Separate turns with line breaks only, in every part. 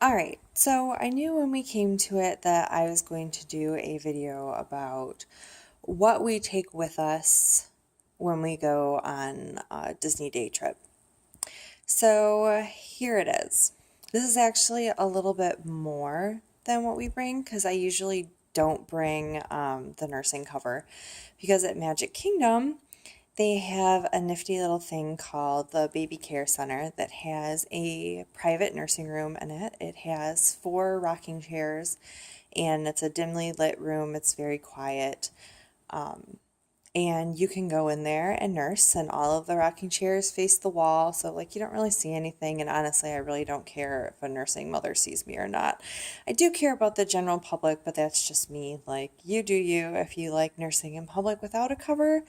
All right, so I knew when we came to it that I was going to do a video about what we take with us when we go on a Disney day trip. So here it is. This is actually a little bit more than what we bring because I usually don't bring the nursing cover because at Magic Kingdom they have a nifty little thing called the Baby Care Center that has a private nursing room in it. It has 4 rocking chairs and it's a dimly lit room. It's very quiet. And you can go in there and nurse, and all of the rocking chairs face the wall. So, like, you don't really see anything. And honestly, I really don't care if a nursing mother sees me or not. I do care about the general public, but that's just me. Like, you do you. If you like nursing in public without a cover,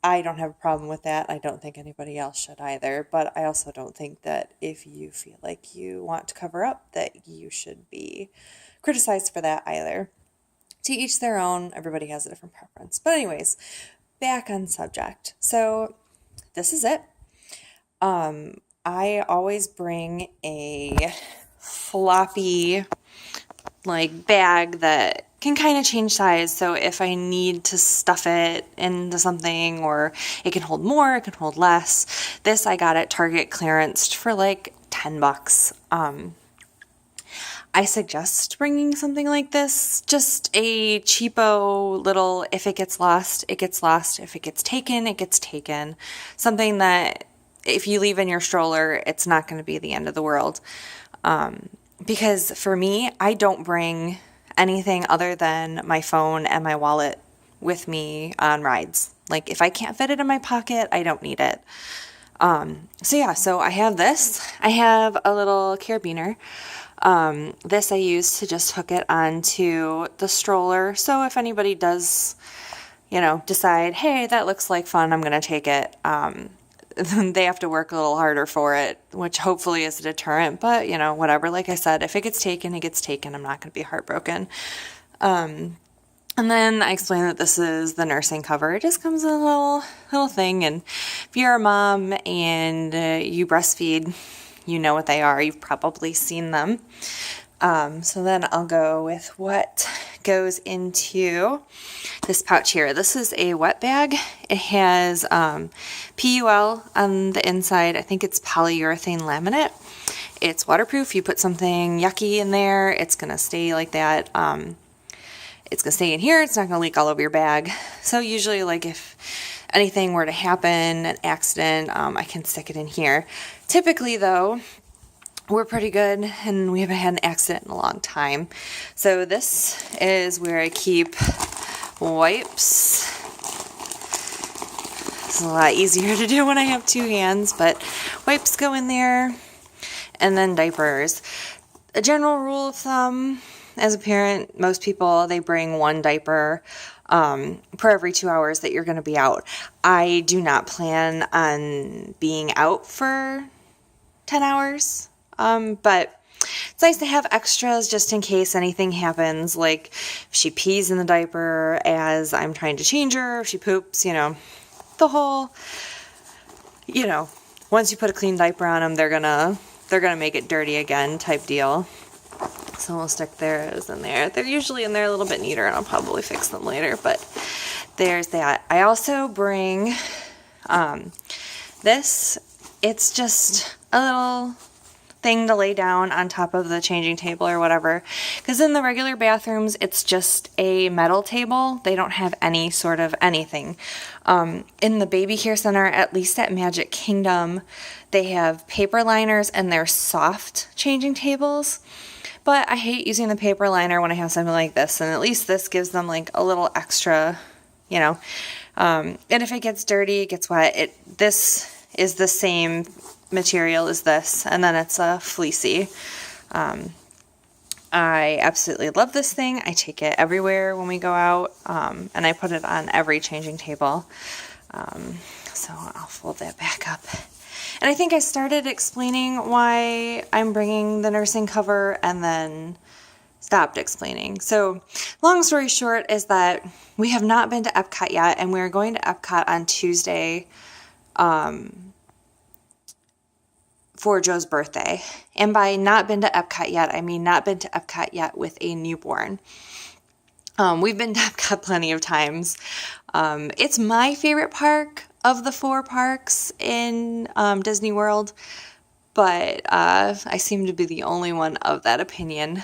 I don't have a problem with that. I don't think anybody else should either. But I also don't think that if you feel like you want to cover up, that you should be criticized for that either. To each their own, everybody has a different preference. But, anyways, back on subject. So, this is it. I always bring a floppy, like, bag that can kind of change size. So if I need to stuff it into something, or it can hold more, it can hold less. This I got at Target clearanced for like $10. I suggest bringing something like this, just a cheapo little, if it gets lost, it gets lost. If it gets taken, it gets taken. Something that if you leave in your stroller, it's not going to be the end of the world. Because for me, I don't bring anything other than my phone and my wallet with me on rides. Like if I can't fit it in my pocket, I don't need it. So I have this. I have a little carabiner. This I use to just hook it onto the stroller. So if anybody does, decide, hey, that looks like fun, I'm going to take it. They have to work a little harder for it, which hopefully is a deterrent, but whatever. Like I said, if it gets taken, it gets taken. I'm not going to be heartbroken. And then I explained that this is the nursing cover. It just comes in a little thing. And if you're a mom and you breastfeed, you know what they are. You've probably seen them. So then I'll go with what goes into this pouch here. This is a wet bag. It has PUL on the inside. I think it's polyurethane laminate. It's waterproof. You put something yucky in there, it's going to stay like that. It's going to stay in here. It's not going to leak all over your bag. So usually, like if anything were to happen, an accident, I can stick it in here. Typically, though, we're pretty good and we haven't had an accident in a long time. So this is where I keep wipes. It's a lot easier to do when I have 2 hands, but wipes go in there, and then diapers. A general rule of thumb, as a parent, most people, they bring 1 diaper per every 2 hours that you're going to be out. I do not plan on being out for 10 hours, but it's nice to have extras just in case anything happens, like if she pees in the diaper as I'm trying to change her, if she poops, the whole, once you put a clean diaper on them, they're gonna make it dirty again type deal. So we'll stick theirs in there. They're usually in there a little bit neater, and I'll probably fix them later, but there's that. I also bring this. It's just a little thing to lay down on top of the changing table or whatever, because in the regular bathrooms it's just a metal table. They don't have any sort of anything. In the baby care center, at least at Magic Kingdom, they have paper liners and they're soft changing tables, but I hate using the paper liner when I have something like this, and at least this gives them like a little extra, and if it gets dirty, it gets wet, this is the same material as this, and then it's a fleecy. I absolutely love this thing. I take it everywhere when we go out, and I put it on every changing table. So I'll fold that back up. And I think I started explaining why I'm bringing the nursing cover and then stopped explaining. So long story short is that we have not been to Epcot yet, and we're going to Epcot on Tuesday for Joe's birthday. And by not been to Epcot yet, I mean not been to Epcot yet with a newborn. We've been to Epcot plenty of times. It's my favorite park of the 4 parks in Disney World, but I seem to be the only one of that opinion.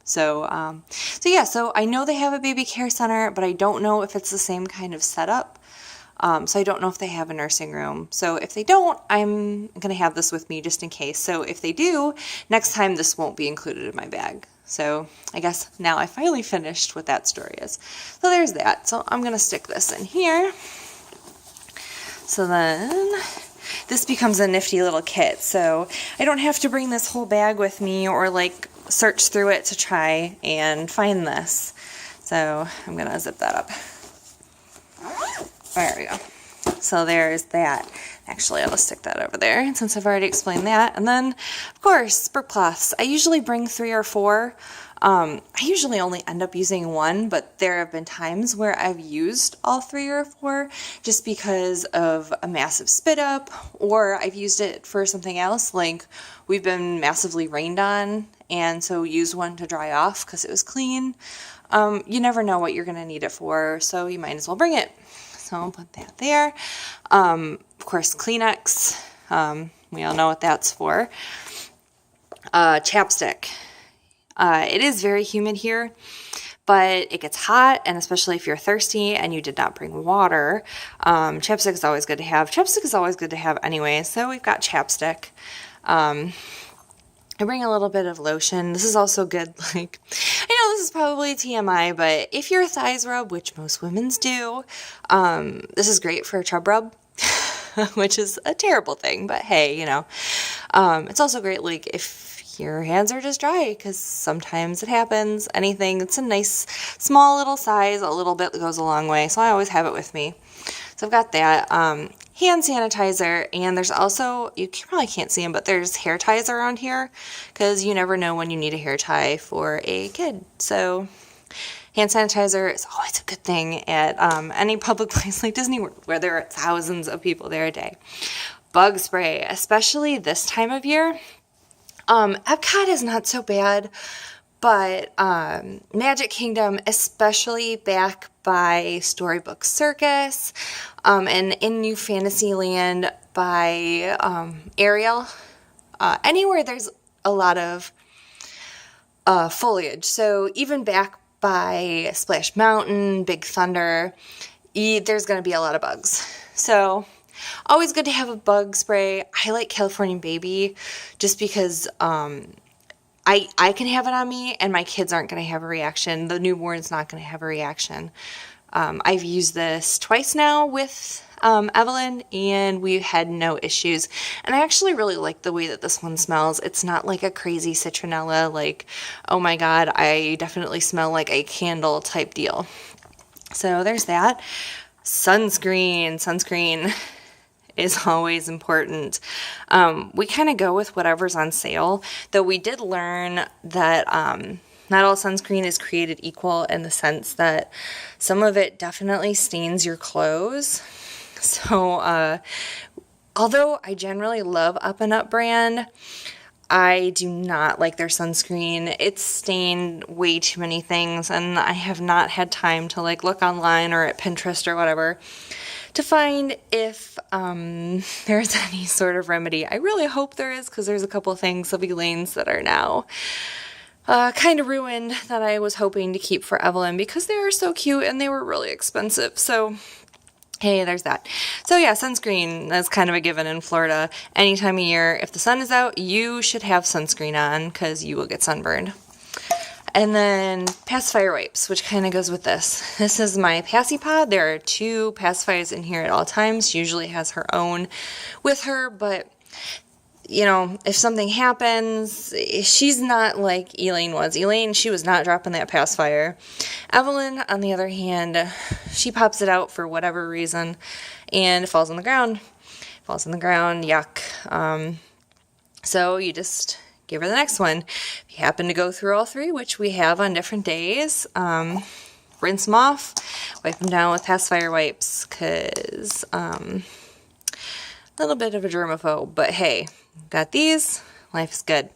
So I know they have a baby care center, but I don't know if it's the same kind of setup. So I don't know if they have a nursing room. So if they don't, I'm going to have this with me just in case. So if they do, next time this won't be included in my bag. So I guess now I finally finished what that story is. So there's that. So I'm going to stick this in here. So then this becomes a nifty little kit. So I don't have to bring this whole bag with me or like search through it to try and find this. So I'm going to zip that up. There we go. So there's that. Actually, I'll stick that over there since I've already explained that. And then, of course, burp cloths. I usually bring 3 or 4. I usually only end up using 1, but there have been times where I've used all 3 or 4 just because of a massive spit up, or I've used it for something else, like we've been massively rained on, and so use one to dry off because it was clean. You never know what you're going to need it for, so you might as well bring it. So I'll put that there. Of course, Kleenex. We all know what that's for. Chapstick. It is very humid here, but it gets hot, and especially if you're thirsty and you did not bring water, chapstick is always good to have. Chapstick is always good to have anyway, so we've got chapstick. I bring a little bit of lotion. This is also good, like, I know this is probably TMI, but if your thighs rub, which most women's do, this is great for a chub rub, which is a terrible thing, but hey, you know. It's also great, like, if your hands are just dry, because sometimes it happens. Anything, it's a nice, small little size, a little bit goes a long way, so I always have it with me. So I've got that. Hand sanitizer, and there's also, you probably can't see them, but there's hair ties around here, because you never know when you need a hair tie for a kid. So hand sanitizer is always a good thing at any public place like Disney World, where there are thousands of people there a day. Bug spray, especially this time of year. Epcot is not so bad, but Magic Kingdom, especially back by Storybook Circus, and in New Fantasyland by Ariel, anywhere there's a lot of foliage. So even back by Splash Mountain, Big Thunder, there's going to be a lot of bugs. So always good to have a bug spray. I like California Baby just because I can have it on me, and my kids aren't going to have a reaction. The newborn's not going to have a reaction. I've used this twice now with Evelyn, and we've had no issues. And I actually really like the way that this one smells. It's not like a crazy citronella, like, oh my god, I definitely smell like a candle type deal. So there's that. Sunscreen is always important. We kind of go with whatever's on sale, though we did learn that not all sunscreen is created equal, in the sense that some of it definitely stains your clothes. So although I generally love Up and Up brand, I do not like their sunscreen. It's stained way too many things, and I have not had time to like look online or at Pinterest or whatever to find if there's any sort of remedy. I really hope there is, because there's a couple things of Elaine's that are now kind of ruined that I was hoping to keep for Evelyn, because they were so cute and they were really expensive. So hey, there's that. So yeah, sunscreen is kind of a given in Florida. Any time of year, if the sun is out, you should have sunscreen on, because you will get sunburned. And then pacifier wipes, which kind of goes with this. This is my Passy Pod. There are 2 pacifiers in here at all times. She usually has her own with her, but you know, if something happens, she's not like Elaine was. Elaine, she was not dropping that pacifier. Evelyn, on the other hand, she pops it out for whatever reason, and it falls on the ground. Yuck. So you just give her the next one. If you happen to go through all 3, which we have on different days, rinse them off, wipe them down with pacifier wipes, because a little bit of a germaphobe, but hey, got these. Life is good.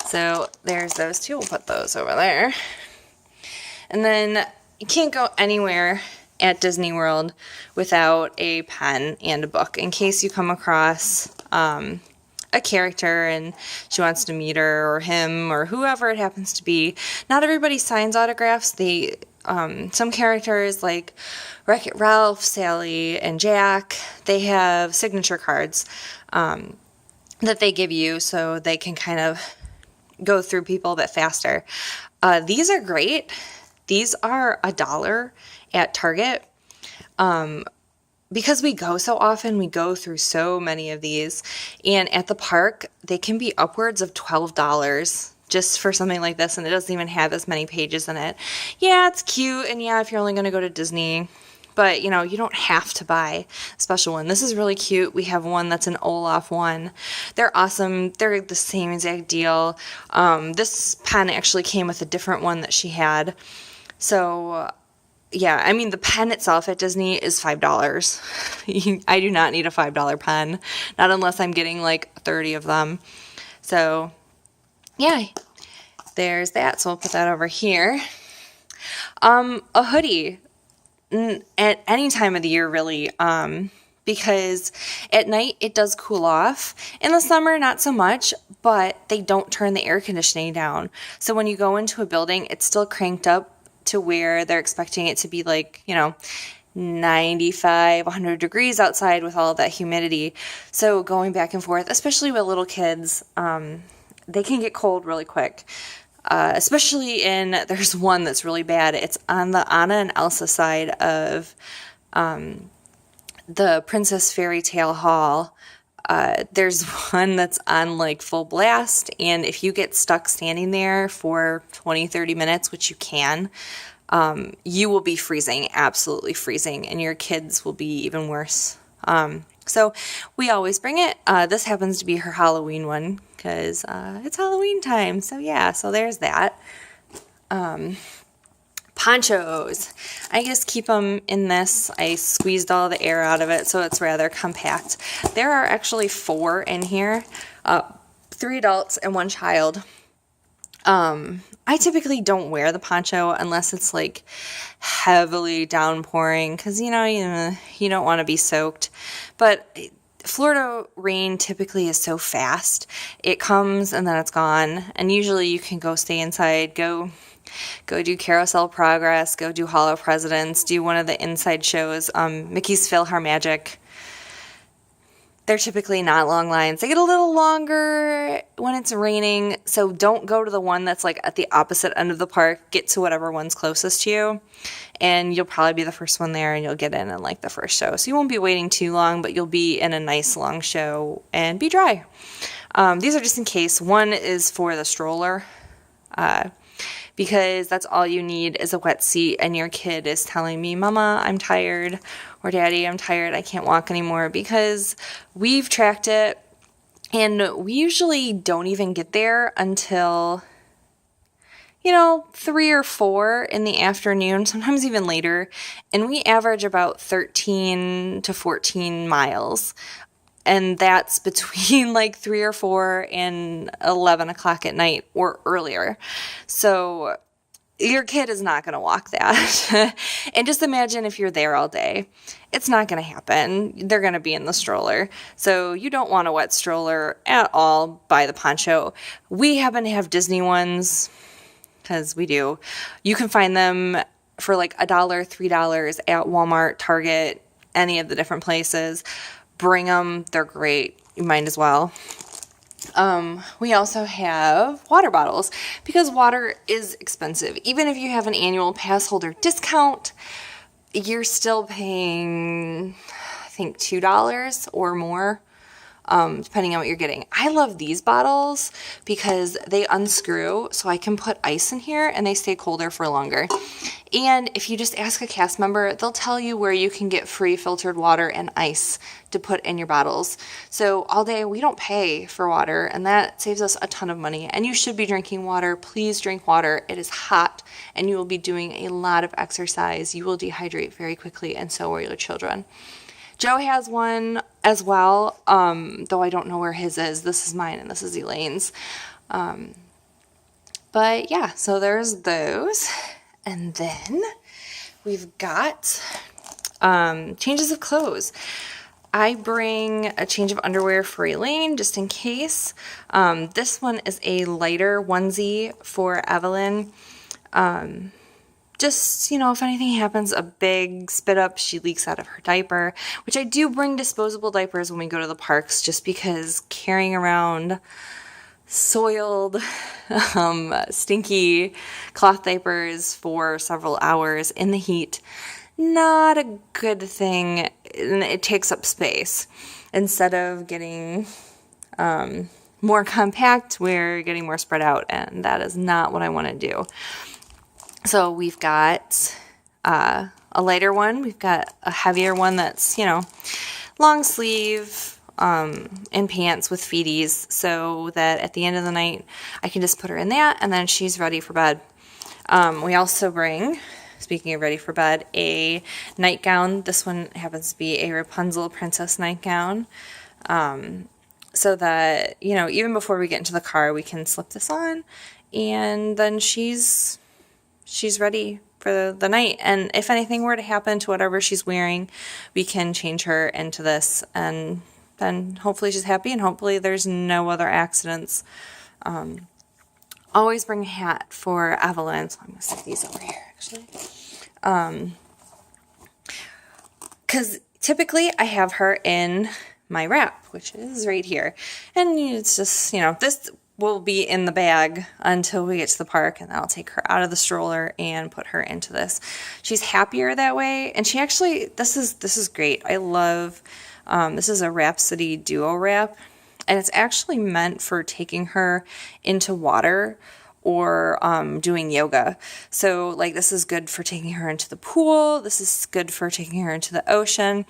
So there's those two. We'll put those over there. And then you can't go anywhere at Disney World without a pen and a book in case you come across a character and she wants to meet her or him or whoever it happens to be. Not everybody signs autographs. Some characters like Wreck-It Ralph, Sally, and Jack, they have signature cards that they give you so they can kind of go through people a bit faster. These are great. These are $1 at Target. Because we go so often, we go through so many of these. And at the park, they can be upwards of $12 just for something like this. And it doesn't even have as many pages in it. Yeah, it's cute. And yeah, if you're only going to go to Disney. But, you don't have to buy a special one. This is really cute. We have one that's an Olaf one. They're awesome. They're the same exact deal. This pen actually came with a different one that she had. So, yeah, I mean, the pen itself at Disney is $5. I do not need a $5 pen. Not unless I'm getting like 30 of them. So, yeah, there's that. So we'll put that over here. A hoodie. At any time of the year, really, because at night it does cool off. In the summer, not so much, but they don't turn the air conditioning down. So when you go into a building, it's still cranked up to where they're expecting it to be like, 95, 100 degrees outside with all of that humidity. So going back and forth, especially with little kids, they can get cold really quick. Especially there's one that's really bad. It's on the Anna and Elsa side of the Princess Fairy Tale Hall. There's one that's on like full blast, and if you get stuck standing there for 20, 30 minutes, which you can, you will be freezing, absolutely freezing, and your kids will be even worse. So we always bring it. This happens to be her Halloween one because it's Halloween time. So yeah, so there's that. Ponchos. I just keep them in this. I squeezed all the air out of it, so it's rather compact. There are actually 4 in here, 3 adults and 1 child. I typically don't wear the poncho unless it's like heavily downpouring because, you don't want to be soaked. But Florida rain typically is so fast. It comes and then it's gone. And usually you can go stay inside, go do Carousel Progress, go do Hall of Presidents, do one of the inside shows, Mickey's PhilharMagic. They're typically not long lines. They get a little longer when it's raining, so don't go to the one that's like at the opposite end of the park. Get to whatever one's closest to you, and you'll probably be the first one there, and you'll get in like the first show. So you won't be waiting too long, but you'll be in a nice long show and be dry. These are just in case. One is for the stroller, because that's all you need is a wet seat, and your kid is telling me, Mama, I'm tired, or Daddy, I'm tired, I can't walk anymore, because we've tracked it, and we usually don't even get there until, 3 or 4 in the afternoon, sometimes even later, and we average about 13 to 14 miles. And that's between like 3 or 4 and 11 o'clock at night or earlier. So your kid is not going to walk that. And just imagine if you're there all day. It's not going to happen. They're going to be in the stroller. So you don't want a wet stroller at all. Buy the poncho. We happen to have Disney ones because we do. You can find them for like $1, $3 at Walmart, Target, any of the different places. Bring them. They're great. You might as well. We also have water bottles because water is expensive. Even if you have an annual pass holder discount, you're still paying, I think, $2 or more, depending on what you're getting. I love these bottles because they unscrew, so I can put ice in here and they stay colder for longer. And if you just ask a cast member, they'll tell you where you can get free filtered water and ice to put in your bottles. So all day we don't pay for water, and that saves us a ton of money. And you should be drinking water. Please drink water. It is hot, and you will be doing a lot of exercise. You will dehydrate very quickly, and so will your children. Joe has one as well, though I don't know where his is. This is mine and this is Elaine's. But yeah, so there's those. And then we've got changes of clothes. I bring a change of underwear for Elaine just in case. This one is a lighter onesie for Evelyn. Just, if anything happens, a big spit up, she leaks out of her diaper, which I do bring disposable diapers when we go to the parks just because carrying around soiled, stinky cloth diapers for several hours in the heat, not a good thing, and it takes up space. Instead of getting more compact, we're getting more spread out, and that is not what I want to do. So we've got a lighter one, we've got a heavier one that's, long sleeve, and pants with feeties, so that at the end of the night I can just put her in that and then she's ready for bed. We also bring, speaking of ready for bed, a nightgown. This one happens to be a Rapunzel princess nightgown, so that even before we get into the car we can slip this on and then she's ready for the night. And if anything were to happen to whatever she's wearing, we can change her into this, and then hopefully she's happy and hopefully there's no other accidents. Always bring a hat for Evelyn. So I'm going to stick these over here, actually. Because typically I have her in my wrap, which is right here. And it's just, this will be in the bag until we get to the park, and I'll take her out of the stroller and put her into this. She's happier that way, and she actually, this is great. I love, this is a Rhapsody Duo Wrap, and it's actually meant for taking her into water or doing yoga. So like this is good for taking her into the pool. This is good for taking her into the ocean,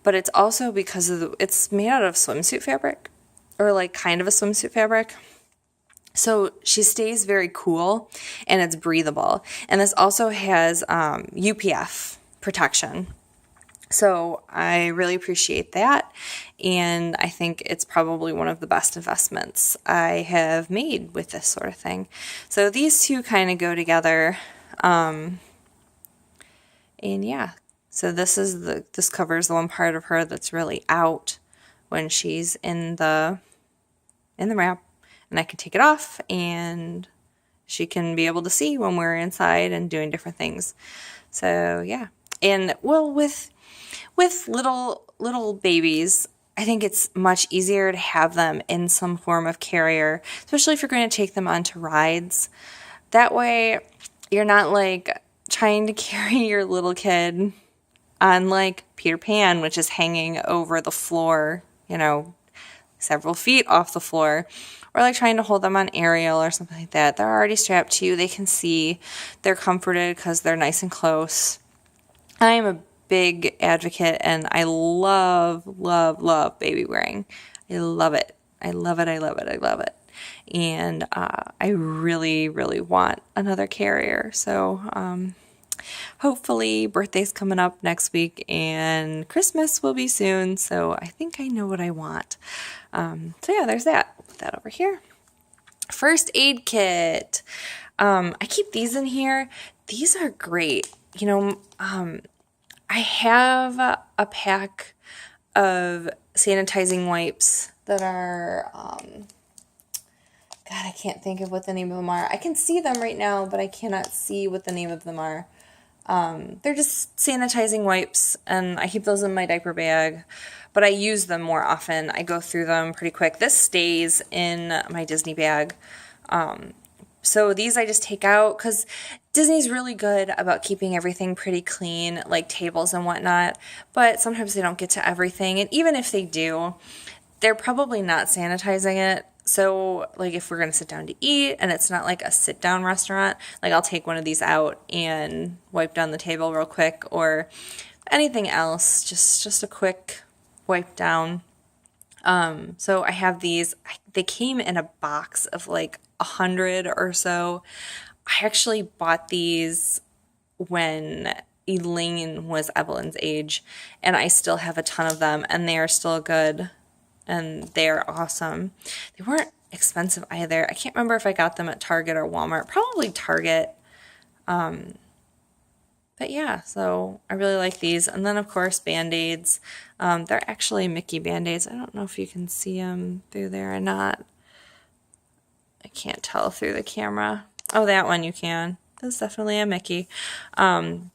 but it's also because it's made out of swimsuit fabric, or like kind of a swimsuit fabric. So she stays very cool and it's breathable. And this also has UPF protection. So I really appreciate that. And I think it's probably one of the best investments I have made with this sort of thing. So these two kind of go together. And yeah, so this covers the one part of her that's really out when she's in the wrap. And I can take it off and she can be able to see when we're inside and doing different things. So yeah. And well, with little babies, I think it's much easier to have them in some form of carrier, especially if you're going to take them onto rides. That way you're not like trying to carry your little kid on like Peter Pan, which is hanging over the floor, several feet off the floor. Or like trying to hold them on Ariel or something like that. They're already strapped to you. They can see. They're comforted because they're nice and close. I am a big advocate, and I love, love, love baby wearing. I love it. I love it. I love it. I love it. And I really, really want another carrier. So hopefully birthday's coming up next week and Christmas will be soon. So I think I know what I want. So yeah, there's that. Put that over here. First aid kit. I keep these in here. These are great. I have a pack of sanitizing wipes that are, God, I can't think of what the name of them are. I can see them right now, but I cannot see what the name of them are. They're just sanitizing wipes, and I keep those in my diaper bag, but I use them more often. I go through them pretty quick. This stays in my Disney bag. So these I just take out because Disney's really good about keeping everything pretty clean, like tables and whatnot, but sometimes they don't get to everything. And even if they do, they're probably not sanitizing it. So like if we're going to sit down to eat and it's not like a sit down restaurant, like I'll take one of these out and wipe down the table real quick, or anything else, just a quick wipe down. So I have these, they came in a box of like 100 or so. I actually bought these when Elaine was Evelyn's age, and I still have a ton of them, and they are still good, and they're awesome. They weren't expensive either. I can't remember if I got them at Target or Walmart. Probably Target. But yeah, so I really like these. And then, of course, Band-Aids. They're actually Mickey Band-Aids. I don't know if you can see them through there or not. I can't tell through the camera. Oh, that one you can. That's definitely a Mickey. And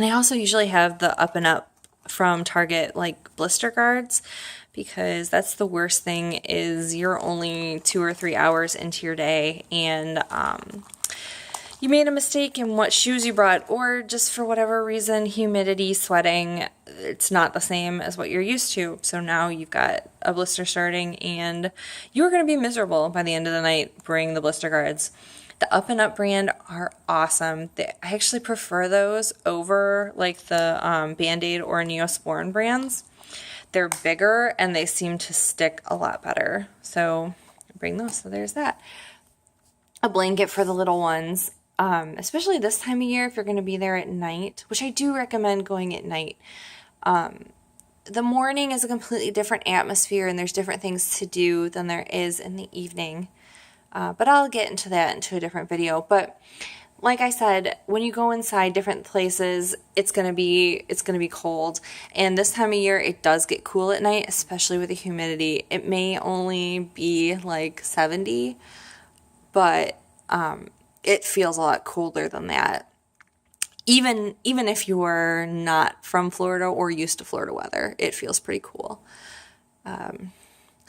I also usually have the Up and Up from Target, like blister guards, because that's the worst thing is you're only 2 or 3 hours into your day, and you made a mistake in what shoes you brought, or just for whatever reason, humidity, sweating, it's not the same as what you're used to. So now you've got a blister starting, and you're going to be miserable by the end of the night. Bring the blister guards. The Up and Up brand are awesome. I actually prefer those over like the Band-Aid or Neosporin brands. They're bigger and they seem to stick a lot better. So bring those. So there's that. A blanket for the little ones, especially this time of year if you're going to be there at night, which I do recommend going at night. The morning is a completely different atmosphere and there's different things to do than there is in the evening. But I'll get into that into a different video. But like I said, when you go inside different places, it's gonna be cold. And this time of year, it does get cool at night, especially with the humidity. It may only be like 70, but it feels a lot colder than that. Even if you're not from Florida or used to Florida weather, it feels pretty cool.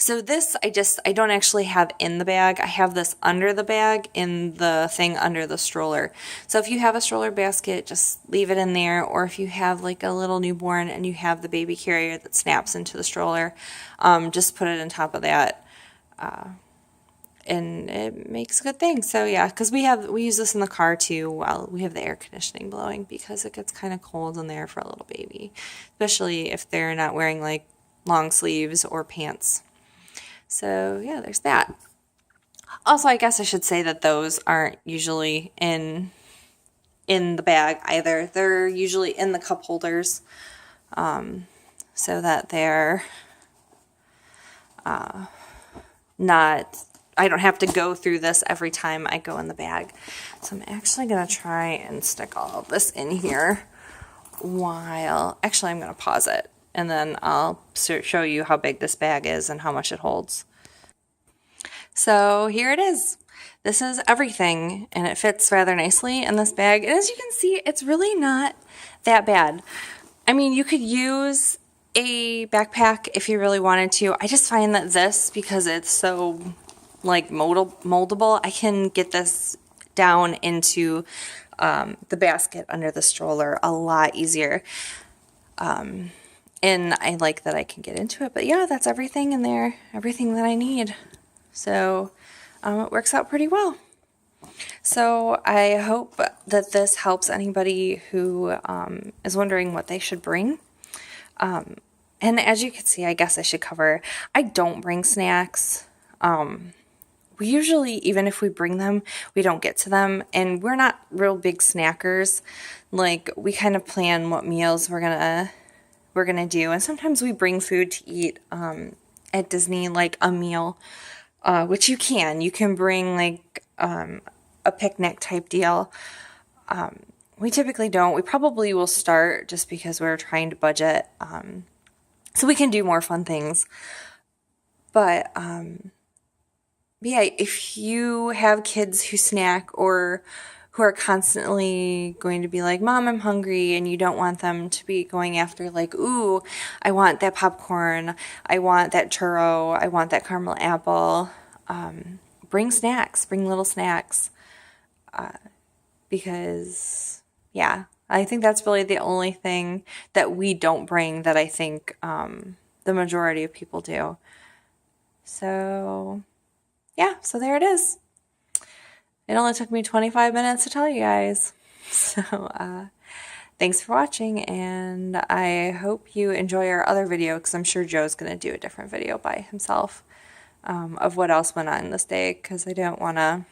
So this, I don't actually have in the bag. I have this under the bag in the thing under the stroller. So if you have a stroller basket, just leave it in there. Or if you have like a little newborn and you have the baby carrier that snaps into the stroller, just put it on top of that. And it makes a good thing. So yeah, because we use this in the car too while we have the air conditioning blowing, because it gets kind of cold in there for a little baby, especially if they're not wearing like long sleeves or pants. So yeah, there's that. Also, I guess I should say that those aren't usually in the bag either. They're usually in the cup holders, so that they're not, I don't have to go through this every time I go in the bag. So I'm actually going to try and stick all of this in here actually I'm going to pause it. And then I'll show you how big this bag is and how much it holds. So here it is. This is everything, and it fits rather nicely in this bag. And as you can see, it's really not that bad. I mean, you could use a backpack if you really wanted to. I just find that this, because it's so like moldable, I can get this down into the basket under the stroller a lot easier. And I like that I can get into it. But yeah, that's everything in there, everything that I need. So it works out pretty well. So I hope that this helps anybody who is wondering what they should bring. And as you can see, I guess I should cover, I don't bring snacks. We usually, even if we bring them, we don't get to them. And we're not real big snackers. Like, we kind of plan what meals we're gonna do, and sometimes we bring food to eat at Disney, like a meal, which you can bring like a picnic type deal. We typically don't. We probably will start just because we're trying to budget, so we can do more fun things. But yeah, if you have kids who snack or who are constantly going to be like, Mom, I'm hungry, and you don't want them to be going after like, ooh, I want that popcorn, I want that churro, I want that caramel apple, bring snacks, bring little snacks, because yeah, I think that's really the only thing that we don't bring that I think the majority of people do. So yeah, so there it is. It only took me 25 minutes to tell you guys. So thanks for watching, and I hope you enjoy our other video, because I'm sure Joe's going to do a different video by himself of what else went on this day, because I don't want to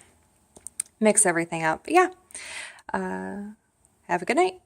mix everything up. But yeah, have a good night.